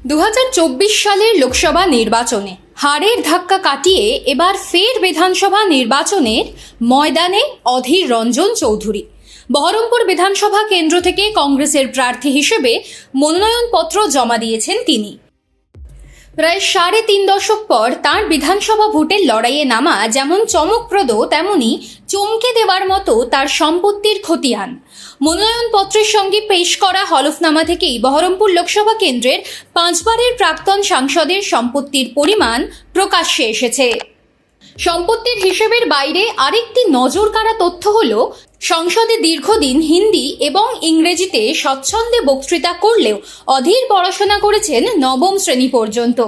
2024 সালের লোকসভা নির্বাচনে হারের ধাক্কা কাটিয়ে এবার ফের বিধানসভা নির্বাচনের ময়দানে অধীর রঞ্জন চৌধুরী। বহরমপুর বিধানসভা কেন্দ্র থেকে কংগ্রেসের প্রার্থী হিসেবে মনোনয়নপত্র জমা দিয়েছেন তিনি। প্রায় 3.5 দশক পর তাঁর বিধানসভা ভোটের লড়াইয়ে নামা যেমন চমকপ্রদ, তেমনি চমকে দেওয়ার মতো তার সম্পত্তির খতিয়ান। মনোনয়নপত্রের সঙ্গে পেশ করা হলফনামা থেকেই বহরমপুর লোকসভা কেন্দ্রের 5 বারের প্রাক্তন সাংসদের সম্পত্তির পরিমাণ প্রকাশ্যে এসেছে। সম্পত্তির হিসেবের বাইরে আরেকটি নজরকাড়া তথ্য হল, সংসদে দীর্ঘদিন হিন্দি এবং ইংরেজিতে স্বচ্ছন্দে বক্তৃতা করলেও অধীর পড়াশোনা করেছেন 9ম শ্রেণী পর্যন্ত।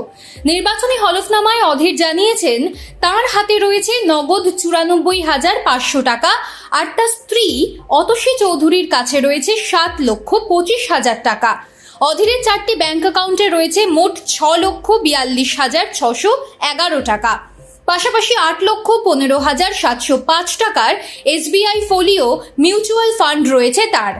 নির্বাচনী হলফনামায় অধীর জানিয়েছেন তার হাতে রয়েছে নগদ 94,500 টাকা, আর তার স্ত্রী অতসী চৌধুরীর কাছে রয়েছে 7,25,000 টাকা। অধীরের 4টি ব্যাংক অ্যাকাউন্টে রয়েছে মোট 6,42,611 টাকা। পাশাপাশি 8,15,705 টাকার SBI ফোলিও মিউচুয়াল ফান্ড রয়েছে তার।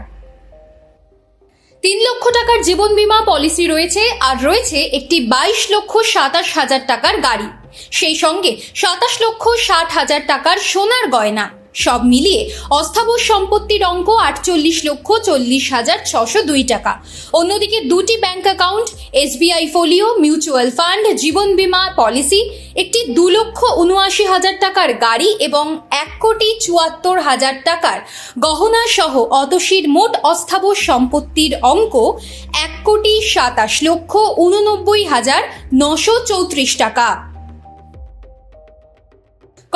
3 লক্ষ টাকার জীবন বীমা পলিসি রয়েছে, আর রয়েছে একটি 22,27,000 টাকার গাড়ি, সেই সঙ্গে 27,60,000 টাকার সোনার গয়না। সব মিলিয়ে অস্থাবর সম্পত্তির অঙ্ক 48,40,602 টাকা। অন্যদিকে 2টি bank account, SBI folio mutual fund, জীবন বীমা পলিসি, একটি 2,79,000 টাকার গাড়ি এবং 1,74,000 টাকার গহনা সহ অতসীর মোট অস্থাবর সম্পত্তির অঙ্ক 1,27,89,934 টাকা।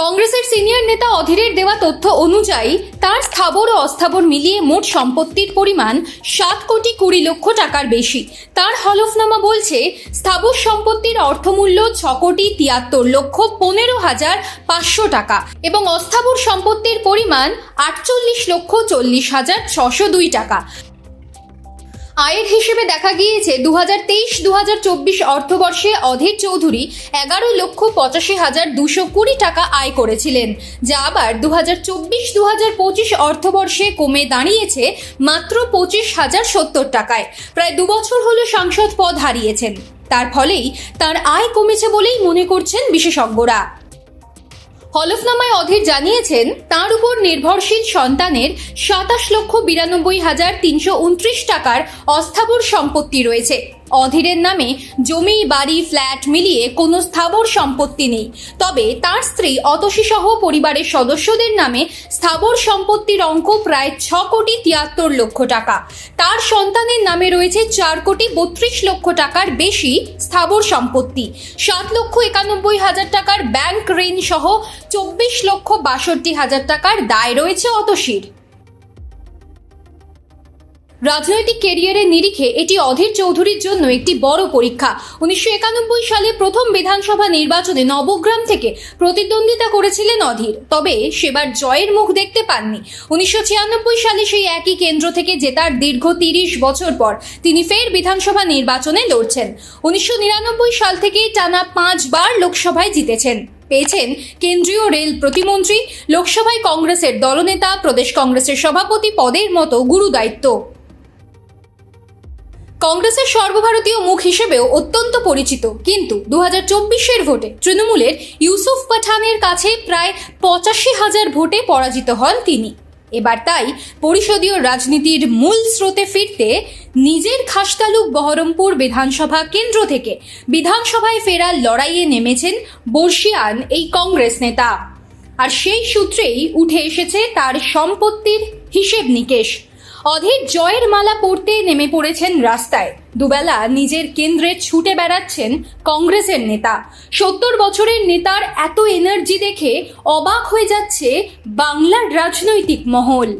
কংগ্রেসের সিনিয়র নেতা অধীরের দেওয়া তথ্য অনুযায়ী তার স্থাবর ও অস্থাবর মিলিয়ে মোট সম্পত্তির পরিমাণ 7,20,00,000 টাকার বেশি। তার হলফনামা বলছে স্থাবর সম্পত্তির অর্থমূল্য 6,73,15,500 টাকা এবং অস্থাবর সম্পত্তির পরিমাণ 48,40,602 টাকা। আয়ের হিসেবে দেখা গিয়েছে 2023-2024 অর্থবর্ষে অধীর চৌধুরী 11,85,220 টাকা আয় করেছিলেন, যা আবার 2024-2025 অর্থবর্ষে কমে দাঁড়িয়েছে মাত্র 25,070 টাকায়। প্রায় 2 বছর হলো সাংসদ পদ হারিয়েছেন, তার ফলেই তার আয় কমেছে বলেই মনে করছেন বিশেষজ্ঞরা। হলফনামায় অধীর জানিয়েছেন তাঁর উপর নির্ভরশীল সন্তানের 27,92,329 টাকার অস্থাবর সম্পত্তি রয়েছে। অধীরের নামে জমি, বাড়ি, ফ্ল্যাট মিলিয়ে কোনো স্থাবর সম্পত্তি নেই। তবে তার স্ত্রী অতসী সহ পরিবারের সদস্যদের নামে স্থাবর সম্পত্তির অঙ্ক প্রায় 6,73,00,000 টাকা। তার সন্তানের নামে রয়েছে 4,32,00,000 টাকার বেশি স্থাবর সম্পত্তি, 7,91,000 টাকার ব্যাংক ঋণ সহ 24,62,000 টাকার দায় রয়েছে অতসীর। রাজনৈতিক ক্যারিয়ারের নিরিখে এটি অধীর চৌধুরীর জন্য একটি বড় পরীক্ষা। 1991 সালে প্রথম বিধানসভা নির্বাচনে নবগ্রাম থেকে প্রতিদ্বন্দ্বিতা করেছিলেন অধীর, তবে সেবার জয়ের মুখ দেখতে পাননি। 1996 সালে সেই একই কেন্দ্র থেকে জেতার দীর্ঘ 30 বছর পর তিনি ফের বিধানসভা নির্বাচনে লড়ছেন। 1999 সাল থেকে টানা 5 বার লোকসভায় জিতেছেন, পেয়েছেন কেন্দ্রীয় রেল প্রতিমন্ত্রী, লোকসভায় কংগ্রেসের দলনেতা, প্রদেশ কংগ্রেসের সভাপতি পদের মতো গুরু দায়িত্ব। কংগ্রেসের সর্বভারতীয় মুখ হিসেবেও অত্যন্ত পরিচিত, কিন্তু 2024-এর ভোটে তৃণমূলের ইউসুফ পাঠানের কাছে প্রায় 85,000 ভোটে পরাজিত হন তিনি। এবার তাই পরিষদীয় রাজনীতির মূল স্রোতে ফিরতে নিজের খাসতালুক বহরমপুর বিধানসভা কেন্দ্র থেকে বিধানসভায় ফেরার লড়াইয়ে নেমেছেন বর্ষীয়ান এই কংগ্রেস নেতা। আর সেই সূত্রেই উঠে এসেছে তার সম্পত্তির হিসেব নিকেশ। অধীর জয়ের মালা পড়তে নেমে পড়েছেন রাস্তায়। দুবেলা নিজের কেন্দ্রে ছুটে বেড়াচ্ছেন কংগ্রেসের নেতা। 70 বছরের নেতার এত এনার্জি দেখে অবাক হয়ে যাচ্ছে বাংলার রাজনৈতিক মহল।